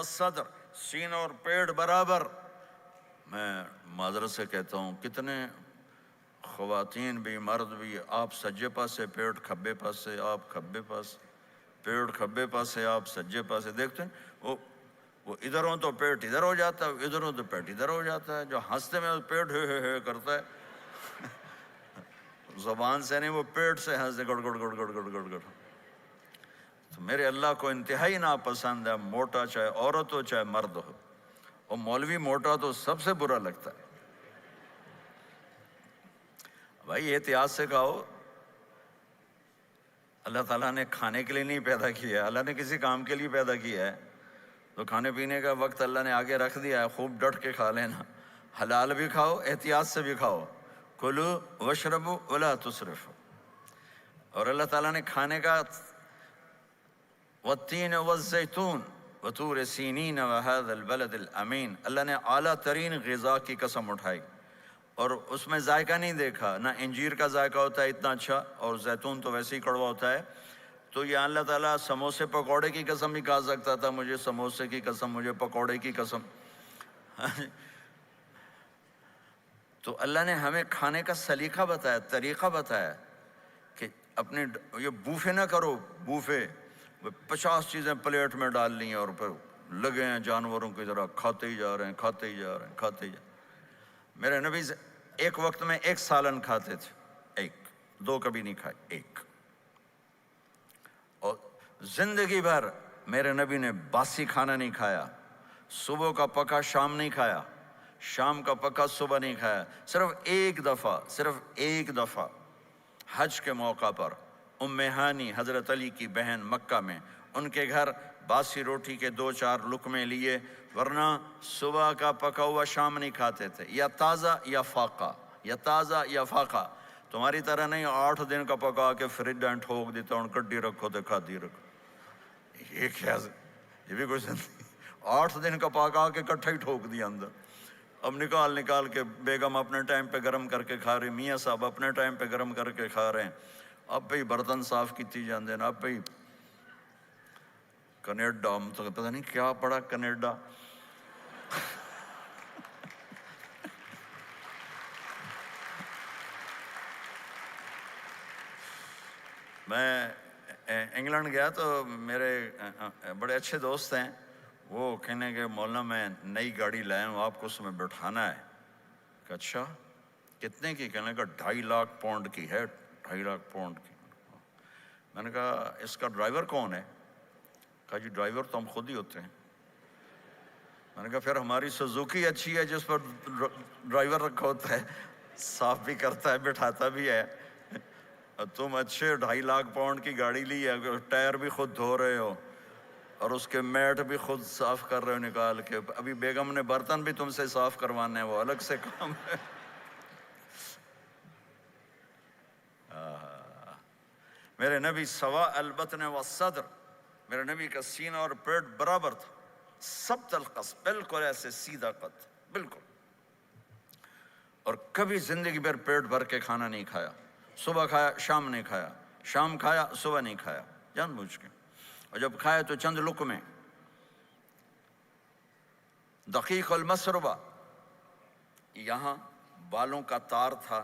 والصدر، سینہ اور پیٹ برابر۔ میں معذرت سے کہتا ہوں کتنے خواتین بھی مرد بھی، آپ سجے پاسے پیٹ کھبے پاسے، آپ کھبے پاس پیٹ کھبے پاسے، آپ سجے پاسے، دیکھتے ہیں وہ ادھر ہوں تو پیٹ ادھر ہو جاتا ہے، ادھر ہوں تو پیٹ ادھر ہو جاتا ہے۔ جو ہنستے میں پیٹ ہے کرتا ہے، زبان سے نہیں، وہ پیٹ سے ہنستے گڑ گڑ گڑ گڑ گڑ گڑ گڑ۔ تو میرے اللہ کو انتہائی ناپسند ہے، موٹا چاہے عورت ہو چاہے مرد ہو، اور مولوی موٹا تو سب سے برا لگتا ہے۔ بھائی احتیاط سے کھاؤ، اللہ تعالیٰ نے کھانے کے لیے نہیں پیدا کیا ہے، اللہ نے کسی کام کے لیے پیدا کیا ہے، تو کھانے پینے کا وقت اللہ نے آگے رکھ دیا ہے، خوب ڈٹ کے کھا لینا، حلال بھی کھاؤ احتیاط سے بھی کھاؤ، کلو واشربوا ولا تسرفوا۔ اور اللہ تعالیٰ نے کھانے کا والتین والزیتون وطور سینین وہذا البلد الامین، اللہ نے اعلیٰ ترین غذا کی قسم اٹھائی، اور اس میں ذائقہ نہیں دیکھا، نہ انجیر کا ذائقہ ہوتا ہے اتنا اچھا، اور زیتون تو ویسے ہی کڑوا ہوتا ہے۔ تو یہ اللہ تعالیٰ سموسے پکوڑے کی قسم بھی کھا سکتا تھا، مجھے سموسے کی قسم، مجھے پکوڑے کی قسم۔ تو اللہ نے ہمیں کھانے کا سلیقہ بتایا، طریقہ بتایا کہ اپنے یہ بوفے نہ کرو، بوفے 50 چیزیں پلیٹ میں ڈال لی ہیں اور پھر لگے ہیں جانوروں کی طرح کھاتے ہی جا رہے ہیں، کھاتے ہی جا رہے ہیں، کھاتے ہی جا رہے ہیں۔ میرے نبی ایک وقت میں 1 سالن کھاتے تھے، 1 2 کبھی نہیں کھائے، 1۔ اور زندگی بھر میرے نبی نے باسی کھانا نہیں کھایا، صبح کا پکا شام نہیں کھایا، شام کا پکا صبح نہیں کھایا، صرف ایک دفعہ حج کے موقع پر ام ہانی حضرت علی کی بہن مکہ میں، ان کے گھر باسی روٹی کے 2-4 لقمے لیے، ورنہ صبح کا پکا ہوا شام نہیں کھاتے تھے، یا تازہ یا فاقہ، یا تازہ یا فاقہ۔ تمہاری طرح نہیں 8 دن کا پکا کے فریج میں ٹھوک دیتا ہوں، کڈی رکھو تو کھاتی رکھو۔ یہ کیا، یہ بھی کوئی زندگی؟ 8 دن کا پکا کے کٹھا ہی ٹھوک دیا اندر۔ اب نکال کے بیگم اپنے ٹائم پہ گرم کر کے کھا رہی، میاں صاحب اپنے ٹائم پہ گرم کر کے کھا رہے ہیں، اب پہ برتن صاف کیتی جاندے ہیں، اب پہ کینیڈا، تو پتہ نہیں کیا پڑا کینیڈا۔ میں انگلینڈ گیا تو میرے بڑے اچھے دوست ہیں، وہ کہنے کہ مولانا میں نئی گاڑی لایا ہوں، آپ کو اس میں بٹھانا ہے۔ کہ اچھا کتنے کی؟ کہنے کا 2.5 لاکھ پاؤنڈ کی ہے، 2.5 لاکھ پاؤنڈ کی۔ میں نے کہا اس کا ڈرائیور کون ہے؟ کہا جی ڈرائیور تو ہم خود ہی ہوتے ہیں۔ میں نے کہا پھر ہماری سوزوکی اچھی ہے جس پر ڈرائیور رکھا ہوتا ہے، صاف بھی کرتا ہے بٹھاتا بھی ہے، تم اچھے 2.5 لاکھ پاؤنڈ کی گاڑی لی ہے، ٹائر بھی خود دھو رہے ہو اور اس کے میٹ بھی خود صاف کر رہے ہو نکال کے، ابھی بیگم نے برتن بھی تم سے صاف کروانے ہیں، وہ الگ سے کام ہے۔ میرے نبی سوا البطن والصدر، میرے نبی کا سینہ اور پیٹ برابر تھا، سبط القص، بالکل ایسے سیدھا قد، بالکل۔ اور کبھی زندگی بھر پیٹ بھر کے کھانا نہیں کھایا، صبح کھایا شام نہیں کھایا، شام کھایا صبح نہیں کھایا، جان بوجھ کے، اور جب کھایا تو چند لقمے۔ دقیق المسربہ، یہاں بالوں کا تار تھا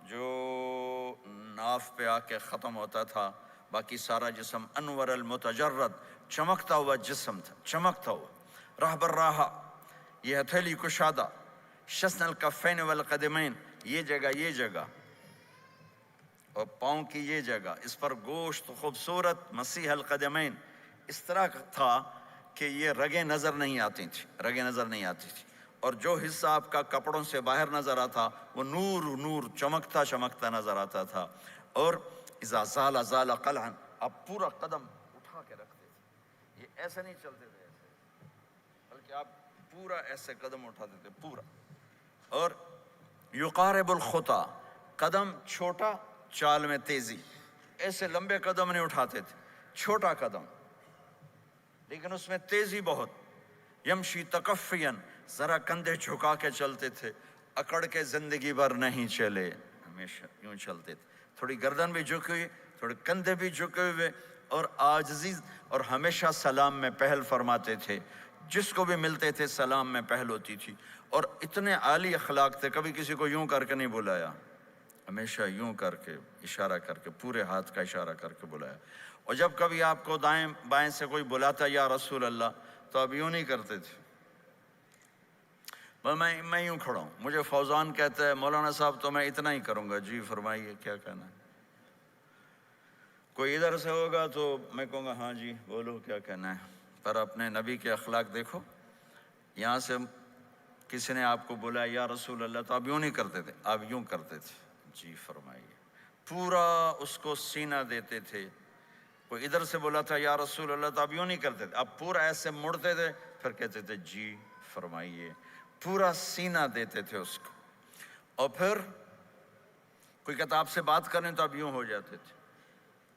جو ناف پہ آ کے ختم ہوتا تھا، باقی سارا جسم انور المتجرد، چمکتا ہوا جسم تھا، چمکتا ہوا۔ راہ بر راہ، یہ ہتھیلی کشادہ، شسن الکفین والقدمین، یہ جگہ اور پاؤں کی یہ جگہ، اس پر گوشت خوبصورت مسیح القدمین، اس طرح تھا کہ یہ رگیں نظر نہیں آتی تھی، اور جو حصہ آپ کا کپڑوں سے باہر نظر آتا وہ نور چمکتا نظر آتا تھا۔ اور اذا زال قلعا، آپ پورا قدم اٹھا کے رکھتے تھے، یہ ایسے نہیں چلتے تھے ایسے، بلکہ آپ پورا ایسے قدم اٹھاتے تھے پورا۔ اور یقارب الخطا، قدم چھوٹا چال میں تیزی، ایسے لمبے قدم نہیں اٹھاتے تھے، چھوٹا قدم لیکن اس میں تیزی بہت۔ یمشی تکفین، ذرا کندھے جھکا کے چلتے تھے، اکڑ کے زندگی بھر نہیں چلے، ہمیشہ یوں چلتے تھے، تھوڑی گردن بھی جھکی ہوئی، تھوڑے کندھے بھی جھکے ہوئے، اور عاجزی، اور ہمیشہ سلام میں پہل فرماتے تھے جس کو بھی ملتے تھے سلام میں پہل ہوتی تھی، اور اتنے عالی اخلاق تھے، کبھی کسی کو یوں کر کے نہیں بلایا، ہمیشہ یوں کر کے اشارہ کر کے، پورے ہاتھ کا اشارہ کر کے بلایا۔ اور جب کبھی آپ کو دائیں بائیں سے کوئی بلاتا یا رسول اللہ تو آپ یوں نہیں کرتے تھے، میں یوں کھڑا ہوں، مجھے فوزان کہتا ہے مولانا صاحب تو میں اتنا ہی کروں گا، جی فرمائیے کیا کہنا ہے۔ کوئی ادھر سے ہوگا تو میں کہوں گا ہاں جی بولو کیا کہنا ہے۔ پر اپنے نبی کے اخلاق دیکھو، یہاں سے کسی نے آپ کو بولا یا رسول اللہ تو آپ یوں نہیں کرتے تھے، آپ یوں کرتے تھے، جی فرمائیے، پورا اس کو سینہ دیتے تھے۔ کوئی ادھر سے بولا تھا یا رسول اللہ تو آپ یوں نہیں کرتے تھے، آپ پورا ایسے مڑتے تھے، پھر کہتے تھے جی فرمائیے، پورا سینہ دیتے تھے اس کو۔ اور پھر کوئی کہتا آپ سے بات کریں تو آپ یوں ہو جاتے تھے،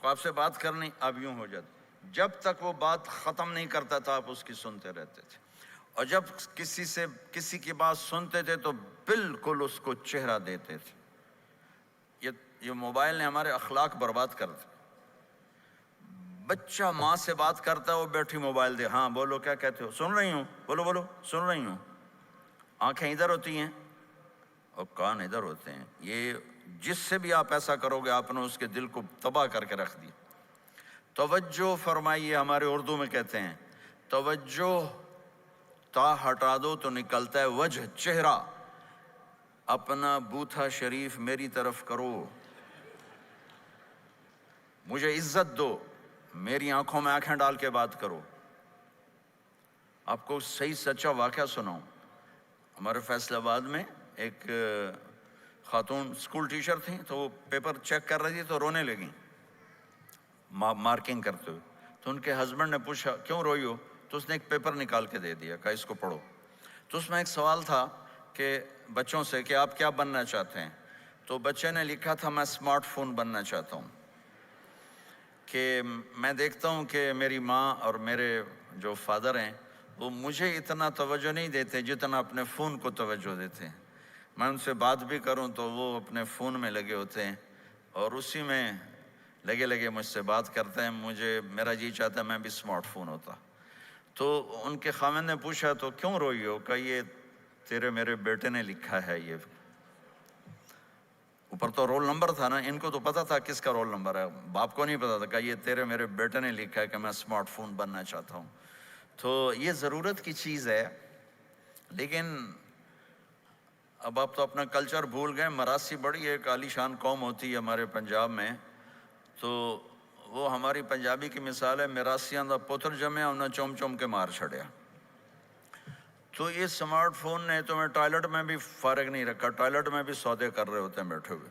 کوئی آپ سے بات کرنی آپ یوں ہو جاتے، جب تک وہ بات ختم نہیں کرتا تھا آپ اس کی سنتے رہتے تھے۔ اور جب کسی کی بات سنتے تھے تو بالکل اس کو چہرہ دیتے تھے۔ یہ موبائل نے ہمارے اخلاق برباد کر دیے۔ بچہ ماں سے بات کرتا ہے، وہ بیٹھی موبائل دے، ہاں بولو کیا کہتے ہو، سن رہی ہوں، بولو بولو سن رہی ہوں، آنکھیں ادھر ہوتی ہیں اور کان ادھر ہوتے ہیں۔ یہ جس سے بھی آپ ایسا کرو گے آپ نے اس کے دل کو تباہ کر کے رکھ دیا۔ توجہ فرمائیے، ہمارے اردو میں کہتے ہیں توجہ، تا ہٹا دو تو نکلتا ہے وجہ، چہرہ۔ اپنا بوتھا شریف میری طرف کرو، مجھے عزت دو، میری آنکھوں میں آنکھیں ڈال کے بات کرو۔ آپ کو صحیح سچا واقعہ سناؤں، ہمارے فیصل آباد میں ایک خاتون اسکول ٹیچر تھیں، تو وہ پیپر چیک کر رہی تھی تو رونے لگیں مارکنگ کرتے ہوئے۔ تو ان کے ہسبینڈ نے پوچھا کیوں روئی ہو، تو اس نے ایک پیپر نکال کے دے دیا، کہا اس کو پڑھو۔ تو اس میں ایک سوال تھا کہ بچوں سے کہ آپ کیا بننا چاہتے ہیں، تو بچے نے لکھا تھا میں اسمارٹ فون بننا چاہتا ہوں، کہ میں دیکھتا ہوں کہ میری ماں اور میرے جو فادر ہیں وہ مجھے اتنا توجہ نہیں دیتے جتنا اپنے فون کو توجہ دیتے ہیں۔ میں ان سے بات بھی کروں تو وہ اپنے فون میں لگے ہوتے ہیں اور اسی میں لگے مجھ سے بات کرتے ہیں، میرا جی چاہتا ہے میں بھی اسمارٹ فون ہوتا۔ تو ان کے خاوند نے پوچھا تو کیوں روئی ہو، کہ یہ تیرے میرے بیٹے نے لکھا ہے، یہ اوپر تو رول نمبر تھا نا، ان کو تو پتا تھا کس کا رول نمبر ہے، باپ کو نہیں پتا تھا، کہ یہ تیرے میرے بیٹے نے لکھا ہے کہ میں اسمارٹ فون بننا چاہتا ہوں۔ تو یہ ضرورت کی چیز ہے، لیکن اب آپ تو اپنا کلچر بھول گئے۔ مراسی بڑی ایک عالی شان قوم ہوتی ہے ہمارے پنجاب میں، تو وہ ہماری پنجابی کی مثال ہے، مراسیاں دا پتر جمع انہیں چوم چوم کے مار چھڑیا۔ تو یہ سمارٹ فون نے تمہیں ٹوائلٹ میں بھی فارغ نہیں رکھا، ٹوائلٹ میں بھی سودے کر رہے ہوتے ہیں بیٹھے ہوئے۔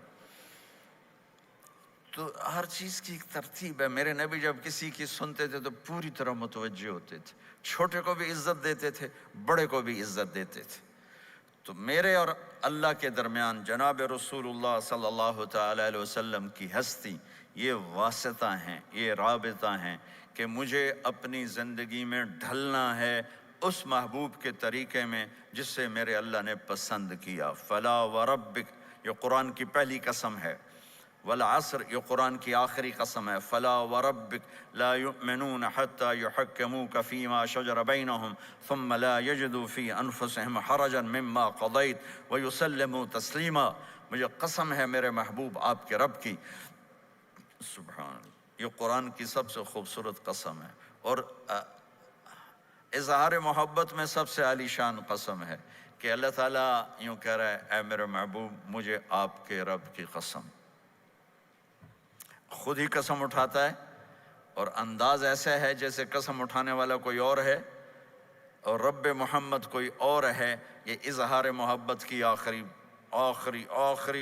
تو ہر چیز کی ایک ترتیب ہے۔ میرے نبی جب کسی کی سنتے تھے تو پوری طرح متوجہ ہوتے تھے، چھوٹے کو بھی عزت دیتے تھے، بڑے کو بھی عزت دیتے تھے۔ تو میرے اور اللہ کے درمیان جناب رسول اللہ صلی اللہ تعالی علیہ وسلم کی ہستی، یہ واسطہ ہیں، یہ رابطہ ہیں کہ مجھے اپنی زندگی میں ڈھلنا ہے اس محبوب کے طریقے میں جس سے میرے اللہ نے پسند کیا۔ فلا وربک، یہ قرآن کی پہلی قسم ہے، والعصر، یہ قرآن کی آخری قسم ہے۔ فلا وربک لا یؤمنون حتی یحکموک فیما شجر بینہم ثم لا یجدوا فی انفسہم حرجا مما قضیت ویسلموا تسلیما۔ مجھے قسم ہے میرے محبوب آپ کے رب کی، سبحان اللہ، یہ قرآن کی سب سے خوبصورت قسم ہے، اور اظہار محبت میں سب سے عالی شان قسم ہے کہ اللہ تعالیٰ یوں کہہ رہا ہے اے میرے محبوب مجھے آپ کے رب کی قسم۔ خود ہی قسم اٹھاتا ہے اور انداز ایسا ہے جیسے قسم اٹھانے والا کوئی اور ہے اور رب محمد کوئی اور ہے۔ یہ اظہار محبت کی آخری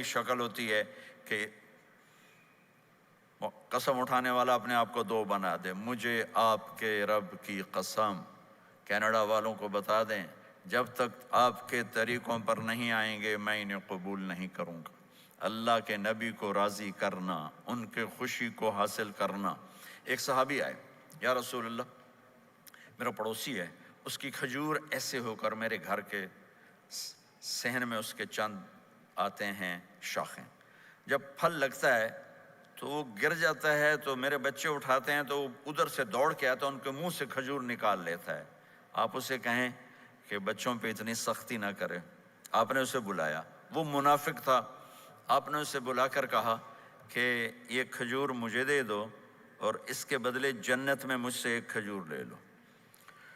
شکل ہوتی ہے کہ قسم اٹھانے والا اپنے آپ کو دو بنا دے، مجھے آپ کے رب کی قسم۔ کینیڈا والوں کو بتا دیں جب تک آپ کے طریقوں پر نہیں آئیں گے میں انہیں قبول نہیں کروں گا۔ اللہ کے نبی کو راضی کرنا، ان کے خوشی کو حاصل کرنا۔ ایک صحابی آئے، یا رسول اللہ میرا پڑوسی ہے، اس کی کھجور ایسے ہو کر میرے گھر کے صحن میں اس کے چند آتے ہیں شاخیں، جب پھل لگتا ہے تو وہ گر جاتا ہے تو میرے بچے اٹھاتے ہیں تو وہ ادھر سے دوڑ کے آتا ہے، ان کے منہ سے کھجور نکال لیتا ہے۔ آپ اسے کہیں کہ بچوں پہ اتنی سختی نہ کرے۔ آپ نے اسے بلایا، وہ منافق تھا، آپ نے اسے بلا کر کہا کہ یہ کھجور مجھے دے دو اور اس کے بدلے جنت میں مجھ سے ایک کھجور لے لو۔